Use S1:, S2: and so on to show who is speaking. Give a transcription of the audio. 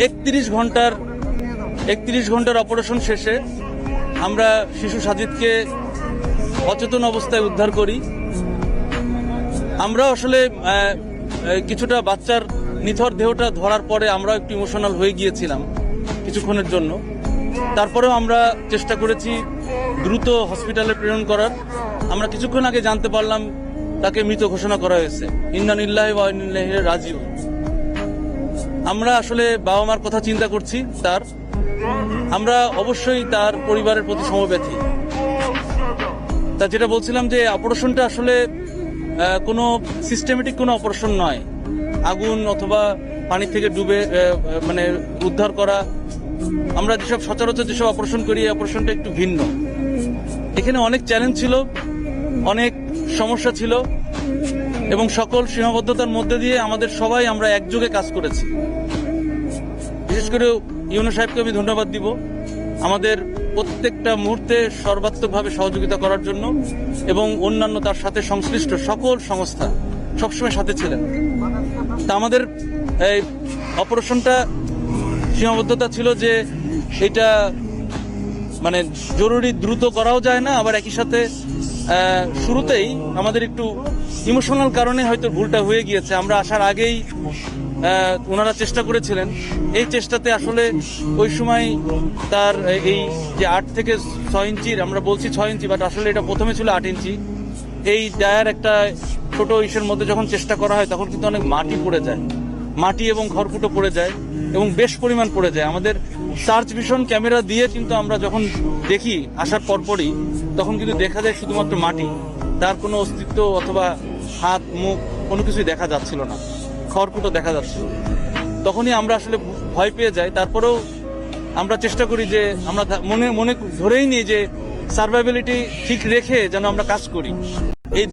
S1: 31 ঘন্টার অপারেশন শেষে আমরা শিশু সাজিদকে অচেতন অবস্থায় উদ্ধার করি। আমরা আসলে কিছুটা বাচ্চার নিথর দেহটা ধরার পরে আমরা একটু ইমোশনাল হয়ে গিয়েছিলাম কিছুক্ষণের জন্য। তারপরেও আমরা চেষ্টা করেছি দ্রুত হসপিটালে প্রেরণ করার। আমরা কিছুক্ষণ আগে জানতে পারলাম তাকে মৃত ঘোষণা করা হয়েছে। ইন্না লিল্লাহি ওয়া ইন্না ইলাইহি রাজিউন। আমরা আসলে বাবা মার কথা চিন্তা করছি। আমরা অবশ্যই তার পরিবারের প্রতি সমবেথী। তা যেটা বলছিলাম যে অপারেশনটা আসলে কোনো সিস্টেমেটিক কোনো অপারেশন নয়। আগুন অথবা পানি থেকে ডুবে উদ্ধার করা, আমরা যেসব সচরাচর যেসব অপারেশন করি এই অপারেশনটা একটু ভিন্ন। এখানে অনেক চ্যালেঞ্জ ছিল, অনেক সমস্যা ছিল এবং সকল সীমাবদ্ধতার মধ্যে দিয়ে আমরা একযোগে কাজ করেছি। বিশেষ করে ইউনূস সাহেবকে আমি ধন্যবাদ দিব আমাদের প্রত্যেকটা মুহূর্তে সর্বাত্মকভাবে সহযোগিতা করার জন্য, এবং অন্যান্য তার সাথে সংশ্লিষ্ট সকল সংস্থা সবসময় সাথে ছিলেন। তা আমাদের এই অপারেশনটা সীমাবদ্ধতা ছিল যে এটা জরুরি দ্রুত করাও যায় না, আবার একই সাথে শুরুতেই আমাদের একটু ইমোশনাল কারণে হয়তো ভুলটা হয়ে গিয়েছে। আমরা আসার আগেই ওনারা চেষ্টা করেছিলেন। এই চেষ্টাতে আসলে ওই সময় তার এই যে 8 থেকে 6 ইঞ্চির, আমরা বলছি 6 ইঞ্চি, বাট আসলে এটা প্রথমে ছিল 8 ইঞ্চি, এই ডায়ার একটা ছোট ইসের মধ্যে যখন চেষ্টা করা হয় তখন কিন্তু অনেক মাটি পড়ে যায়, মাটি এবং খড়কুটো পড়ে যায় এবং বেশ পরিমাণ পড়ে যায়। আমাদের সার্চ ভিশন ক্যামেরা দিয়ে কিন্তু আমরা যখন দেখি আসার পরপরই, তখন কিন্তু দেখা যায় শুধুমাত্র মাটি, তার কোনো অস্তিত্ব অথবা হাত মুখ কোনো কিছুই দেখা যাচ্ছিল না, খড়কুটো দেখা যাচ্ছিল। তখনই আমরা আসলে ভয় পেয়ে যাই। তারপরেও আমরা চেষ্টা করি যে আমরা মনে ধরেই নিই যে সার্ভাইভেলিটি ঠিক রেখে যেন আমরা কাজ করি। এই